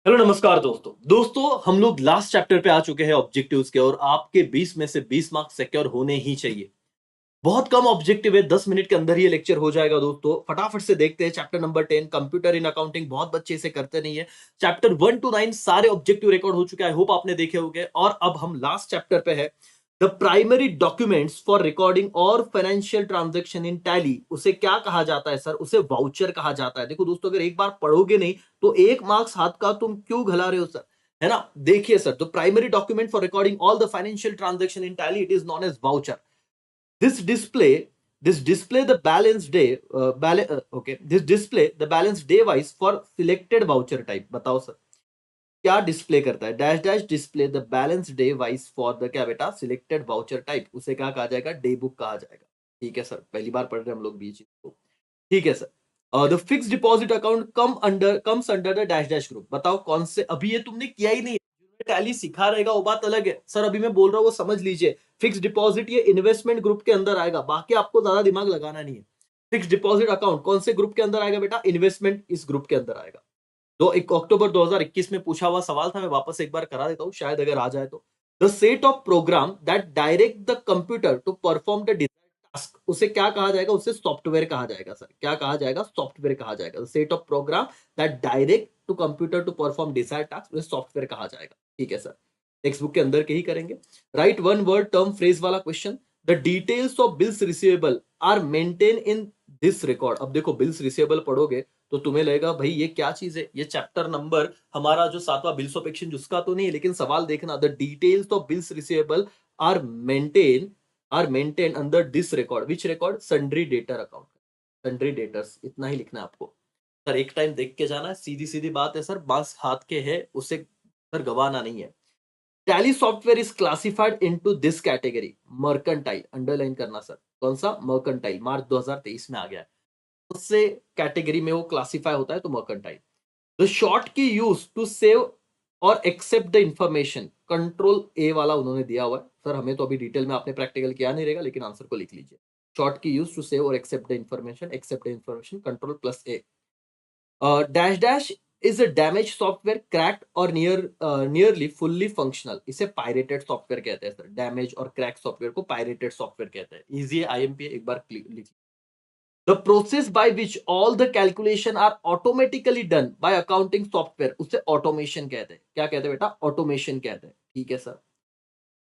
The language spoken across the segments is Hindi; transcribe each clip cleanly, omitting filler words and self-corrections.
हेलो नमस्कार दोस्तों हम लोग लास्ट चैप्टर पे आ चुके हैं ऑब्जेक्टिव्स के और आपके 20 में से 20 मार्क्स सिक्योर होने ही चाहिए। बहुत कम ऑब्जेक्टिव है, 10 मिनट के अंदर ही ये लेक्चर हो जाएगा दोस्तों। फटाफट से देखते हैं chapter number 10 computer in accounting. बहुत बच्चे इसे करते नहीं है। चैप्टर 1 to 9 सारे ऑब्जेक्टिव रिकॉर्ड हो चुके हैं, आई होप आपने देखे होंगे। और अब हम लास्ट चैप्टर पे है, the primary documents for recording और फाइनेंशियल ट्रांजैक्शन इन टैली। उसे क्या कहा जाता है सर? उसे वाउचर कहा जाता है। देखो दोस्तों, अगर एक बार पढ़ोगे नहीं तो 1 मार्क्स हाथ का तुम क्यों घला रहे हो सर, है ना? देखिए sir, the primary document for recording all the financial transaction in Tally, it is known as voucher. this display this display the balance day okay, this display the balance day wise for selected voucher type. बताओ सर, क्या डिस्प्ले करता है? Dash dash display the balance day wise for the क्या बेटा सिलेक्टेड वाउचर टाइप। उसे क्या कहा जाएगा? डे बुक कहा जाएगा। ठीक है सर, पहली बार पढ़ रहे हैं हम लोग भी चीज को। ठीक है sir. The fix deposit account comes under the dash dash group. बताओ कौन से? अभी ये तुमने किया ही नहीं है, टैली सिखा रहेगा वो बात अलग है सर। अभी मैं बोल रहा हूँ वो समझ लीजिए। फिक्स डिपॉजिट ये इन्वेस्टमेंट ग्रुप के अंदर आएगा, बाकी आपको ज्यादा दिमाग लगाना नहीं है। फिक्स डिपॉजिट अकाउंट कौन से ग्रुप के अंदर आएगा बेटा? इन्वेस्टमेंट इस ग्रुप के अंदर आएगा। 1 अक्टूबर 2021 में पूछा हुआ सवाल था, मैं वापस एक बार करा देता हूं, शायद अगर आ जाए तो। The set of program that direct the computer to perform the desired task, उसे क्या कहा जाएगा? उसे सॉफ्टवेयर कहा जाएगा सर। क्या कहा जाएगा? सॉफ्टवेयर कहा जाएगा। The set of program that direct to computer to perform desired task, उसे सॉफ्टवेयर कहा जाएगा। ठीक है सर, टेक्स्ट बुक के अंदर के ही करेंगे। Right one word term phrase वाला question. The details of bills receivable are maintain in this record. अब देखो, बिल्स रिसीवेबल पढ़ोगे तो तुम्हें लगेगा भाई ये क्या चीज है, ये चैप्टर नंबर हमारा जो 7वां बिल्स ऑफ एक्सचेंज उसका तो नहीं है, लेकिन सवाल देखना, the details of bills receivable are maintain are maintain under this record. Which record? Sundry debtor account, sundry debtors. इतना ही लिखना है आपको सर। एक टाइम देख के जाना है, सीधी सीधी बात है सर। बांस हाथ के है, उसे सर गवाना नहीं है। Tally software is classified into this category, mercantile. Underline करना सर, कौन सा? मर्केंटाइल, मार्च 2023 में आ गया है। उससे कैटेगरी में वो क्लासिफाई होता है, तो mercantile. The short key use to save और accept the information, control A वाला उन्होंने दिया हुआ है सर। हमें तो अभी डिटेल में आपने प्रैक्टिकल किया नहीं रहेगा, लेकिन आंसर को लिख लीजिए। Short key use to save और accept the information, control plus A. Dash dash is a damage software, cracked और नियरली फुल्ली फंक्शनल। इसे पायरेटेड सॉफ्टवेयर कहते हैं सर। डैमेज और क्रैक सॉफ्टवेयर को पायरेटेड सॉफ्टवेयर कहते हैं। इजी है, आईएमपी एक बार लिख। The process by which all the calculation are automatically done by accounting software, उसे automation कहते हैं। क्या कहते हैं बेटा? automation कहते हैं। ठीक है sir.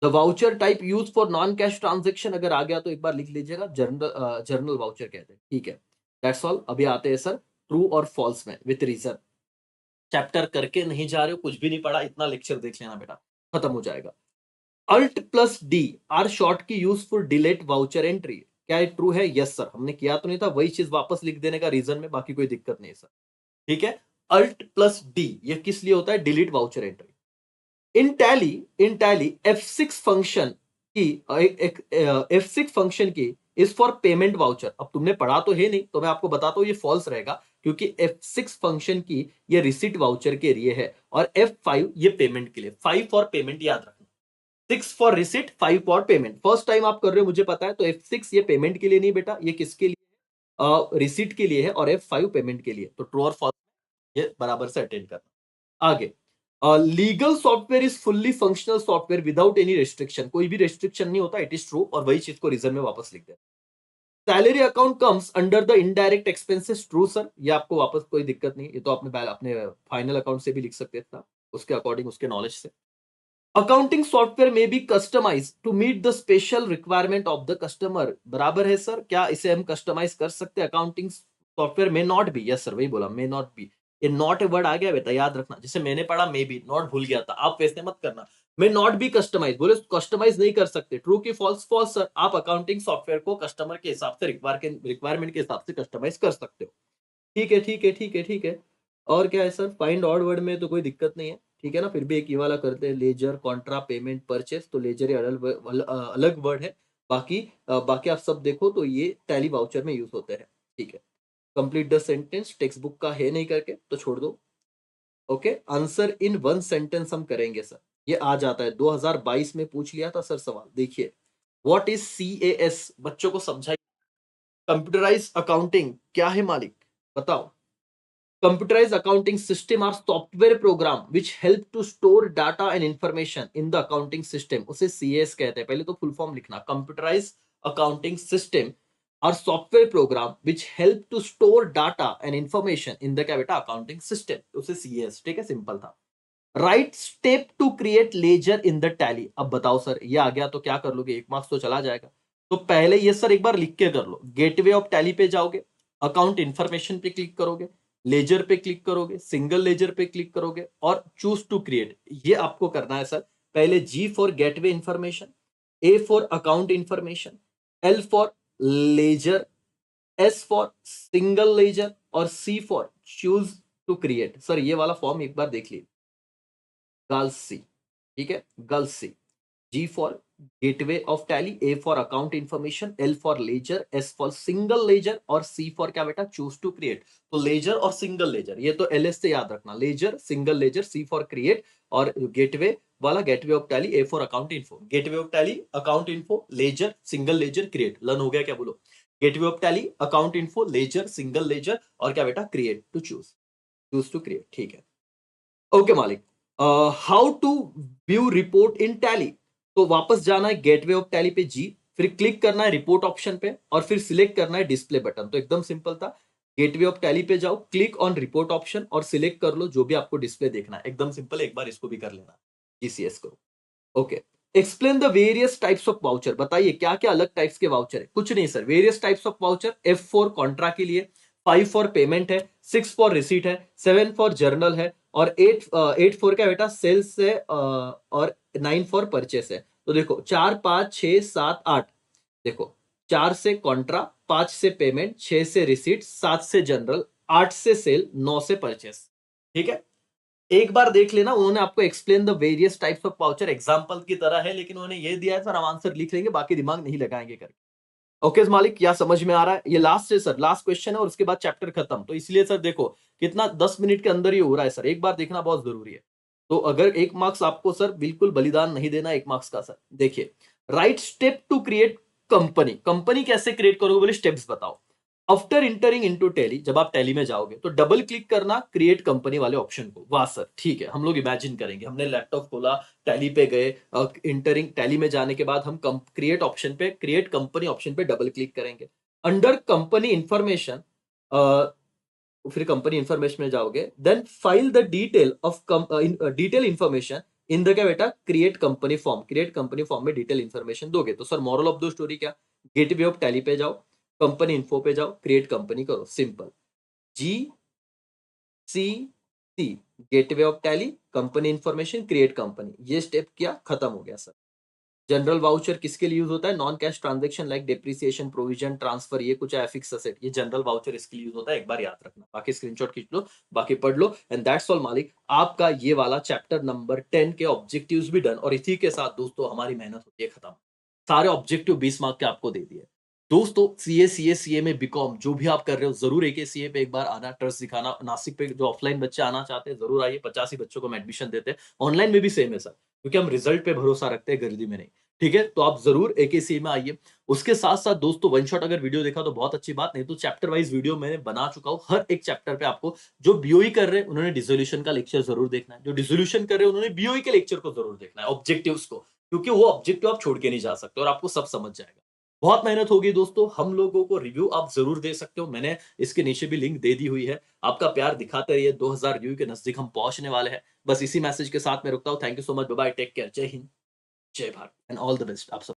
The voucher type used for non cash transaction, अगर आ गया तो एक बार लिख लीजिएगा, जर्नल वाउचर कहते हैं। ठीक है, दैट्स ऑल। अभी आते हैं सर ट्रू और फॉल्स में विथ रीजन। चैप्टर करके नहीं जा रहे हो, कुछ भी नहीं पढ़ा, इतना लेक्चर देख लेना बेटा, खत्म हो जाएगा। Alt plus D are short key use for delete voucher entry. क्या ये ट्रू है? Yes sir. हमने किया तो नहीं था, वही चीज वापस लिख देने का रीजन में, बाकी कोई दिक्कत नहीं सर। ठीक है, अल्ट प्लस डी ये किस लिए होता है? Delete voucher entry. In Tally F6 function की, F6 फंक्शन की इज फॉर पेमेंट वाउचर। अब तुमने पढ़ा तो है नहीं, तो मैं आपको बताता हूं ये फॉल्स रहेगा, क्योंकि F6 फंक्शन की ये रिसीट वाउचर के लिए है, और F5 ये पेमेंट के लिए। 5 फॉर पेमेंट याद रखना, 6 for receipt, 5 for payment. First time आप कर रहे हो मुझे पता है, तो F6 ये पेमेंट के लिए नहीं बेटा, ये किसके लिए? रिसिट के लिए है, और F5 पेमेंट के लिए। तो ट्रू और फॉल्स ये बराबर से अटेंड करना। आगे, legal software is fully functional software without any restriction. कोई भी रेस्ट्रिक्शन नहीं होता, इट इज ट्रू, और वही चीज को रीजन में वापस लिख दे। Salary account comes under the indirect expenses, true sir. ये आपको वापस कोई दिक्कत नहीं, ये तो अपने अपने फाइनल अकाउंट से भी लिख सकते थे, उसके अकॉर्डिंग, उसके नॉलेज से। अकाउंटिंग सॉफ्टवेयर में be customize to meet the special requirement of the customer. बराबर है सर, क्या इसे हम कस्टमाइज कर सकते हैं? अकाउंटिंग सॉफ्टवेयर में नॉट बी, यस सर, वही बोला, मे नॉट बी। ये नॉट ए वर्ड आ गया बेटा, याद रखना। जैसे मैंने पढ़ा मे बी, नॉट भूल गया था, आप वैसे मत करना। मे नॉट बी कस्टमाइज, बोले कस्टमाइज नहीं कर सकते। ट्रू की फॉल्स? False sir. आप अकाउंटिंग सॉफ्टवेयर को कस्टमर के हिसाब से, रिक्वायरमेंट के हिसाब से कस्टमाइज कर सकते हो। ठीक है, ठीक है, ठीक है, ठीक है। और क्या है सर? फाइंड ऑड वर्ड में तो कोई दिक्कत नहीं है, ठीक है ना? फिर भी एक ये वाला करते हैं, लेजर कॉन्ट्रा पेमेंट परचेस। तो लेजर ये अलग वर्ड है। बाकी आप सब देखो तो ये टैली वाउचर में यूज होते हैं। ठीक है, complete the sentence, text book का है नहीं करके तो छोड़ दो। Okay, answer in one sentence हम करेंगे सर। ये आ जाता है, 2022 में पूछ लिया था सर सवाल। देखिए, व्हाट इज CAS? बच्चों को समझाइए। कंप्यूटराइज अकाउंटिंग क्या है मालिक, बताओ। Computerized accounting system are software program which help to store data and information in the accounting system. उसे CS कहते हैं. पहले तो फुल फॉर्म लिखना. Computerized accounting system are software program which help to store data and information in the क्या बेटा accounting system. उसे CS. ठीक है, सिंपल था. Write step to create ledger in the Tally. अब बताओ सर, ये आ गया तो क्या कर लोगे? 1 मार्क्स तो चला जाएगा. तो पहले ये सर एक बार लिख के कर लो. गेटवे ऑफ टैली पे जाओगे, अकाउंट इंफॉर्मेशन पे क्लिक करोगे, लेजर पे क्लिक करोगे, सिंगल लेजर पे क्लिक करोगे और चूज टू क्रिएट. ये आपको करना है सर. पहले G for gateway information, A for account information, L for ledger, S for single ledger और C for choose to create. Sir ये वाला फॉर्म एक बार देख लीजिए. Girls see. ठीक है, girls see. G for gateway of Tally, A for account information, L for ledger, S for single ledger और C फॉर क्या बेटा? Choose to create. तो लेजर और सिंगल लेजर, ये तो LS से याद रखना. Ledger, single ledger, C for create और गेटवे वाला gateway of Tally, A for account info. Gateway of Tally, account info, ledger, single ledger, create. Learn हो गया क्या? बोलो. Gateway of Tally, account info, ledger, single ledger और क्या बेटा? Create to choose to create. ठीक है. ओके मालिक. How to view report in Tally. तो वापस जाना है गेटवे ऑफ टैली पे जी, फिर क्लिक करना है रिपोर्ट ऑप्शन पे और फिर सिलेक्ट करना है डिस्प्ले बटन. तो एकदम सिंपल था. गेटवे ऑफ टैली पे जाओ, क्लिक ऑन रिपोर्ट ऑप्शन और सिलेक्ट कर लो जो भी आपको डिस्प्ले देखना है. एकदम सिंपल. एक बार इसको भी कर लेना. GCS करो. Okay. Explain the various types of voucher. बताइए क्या क्या अलग टाइप्स के वाउचर है? कुछ नहीं sir. Various types of voucher. F4 Contra के लिए, 5 फॉर पेमेंट है, 6 फॉर रिसीट है, 7 फॉर जर्नल है और 8 फॉर क्या बेटा? सेल्स है और 9 फॉर परचेस है. तो देखो 4 5 6 7 8. देखो 4 से कॉन्ट्रा, 5 से पेमेंट, 6 से रिसीट, 7 से जनरल, 8 से सेल, 9 से परचेस. ठीक है. एक बार देख लेना. उन्होंने आपको explain the various types of voucher example की तरह है, लेकिन उन्होंने ये दिया है सर हम आंसर लिख लेंगे, बाकी दिमाग नहीं लगाएंगे करके. ओके मालिक, क्या समझ में आ रहा है? ये लास्ट है सर, लास्ट क्वेश्चन है और उसके बाद चैप्टर खत्म. तो इसलिए सर देखो कितना 10 मिनट के अंदर ही हो रहा है सर. एक बार देखना बहुत जरूरी है. तो अगर 1 मार्क्स आपको सर बिल्कुल बलिदान नहीं देना 1 मार्क्स का सर. देखिए, write step to create company. Company कैसे क्रिएट करोगे बोले? स्टेप्स बताओ. आफ्टर इंटरिंग इनटू टैली, जब आप टैली में जाओगे तो डबल क्लिक करना क्रिएट कंपनी वाले ऑप्शन को. वाह सर, ठीक है. हम लोग इमेजिन करेंगे हमने लैपटॉप खोला, टैली पे गए, इंटरिंग टैली में जाने के बाद हम क्रिएट ऑप्शन पे, क्रिएट कंपनी ऑप्शन पे डबल क्लिक करेंगे. अंडर कंपनी इंफॉर्मेशन, फिर कंपनी इंफॉर्मेशन में जाओगे, then file the detail of detail information in the क्या बेटा? Create company form. Create company form में डिटेल इंफॉर्मेशन दोगे. तो sir moral of the story क्या? गेटवे ऑफ टैली पे जाओ, कंपनी इन्फो पे जाओ, क्रिएट कंपनी करो. Simple. GCC, gateway of Tally, company information, create company. ये स्टेप किया, खत्म हो गया सर. जनरल वाउचर किसके लिए यूज होता है? Non cash transaction like depreciation, provision, transfer, ये कुछ है, फिक्स असेट. ये जनरल वाउचर इसके लिए यूज होता है. एक बार याद रखना. बाकी स्क्रीनशॉट खींच लो, बाकी पढ़ लो. एंड दैट्स ऑल मालिक. आपका ये वाला चैप्टर नंबर 10 के ऑब्जेक्टिव्स भी डन. और इसी के साथ दोस्तों हमारी मेहनत होती है खत्म. सारे ऑब्जेक्टिव 20 मार्क के आपको दे दिए. दोस्तों सीए में बीकॉम जो भी आप कर रहे हो, जरूर एक सीए पे एक बार आना, ट्रस्ट दिखाना. नासिक पे जो ऑफलाइन बच्चे आना चाहते हैं जरूर आइए. 85 बच्चों को हम एडमिशन देते हैं. ऑनलाइन में भी सेम है सर, क्योंकि हम रिजल्ट पे भरोसा रखते हैं, गर्दी में नहीं. ठीक है, तो आप जरूर एकेसीए में आइए. उसके साथ साथ दोस्तों वन शॉट अगर वीडियो देखा तो बहुत अच्छी बात, नहीं तो चैप्टर वाइज वीडियो मैंने बना चुका हूं. हर एक चैप्टर पे आपको जो बीओई कर रहे हैं उन्होंने डिसोल्यूशन का लेक्चर जरूर देखना है, जो डिसोल्यूशन कर रहे हैं उन्होंने बीओई के लेक्चर को जरूर देखना है, ऑब्जेक्टिव्स को, क्योंकि वो ऑब्जेक्टिव आप छोड़ के नहीं जा सकते और आपको सब समझ जाएगा. बहुत मेहनत होगी दोस्तों. हम लोगों को रिव्यू आप जरूर दे सकते हो, मैंने इसके नीचे भी लिंक दे दी हुई है. आपका प्यार दिखाते रहिए. 2000 रिव्यू के नजदीक हम पहुंचने वाले हैं. बस इसी मैसेज के साथ मैं रुकता हूं. Thank you so much. Bye bye. Take care. जय हिंद, जय Bharat and all the best. आप सब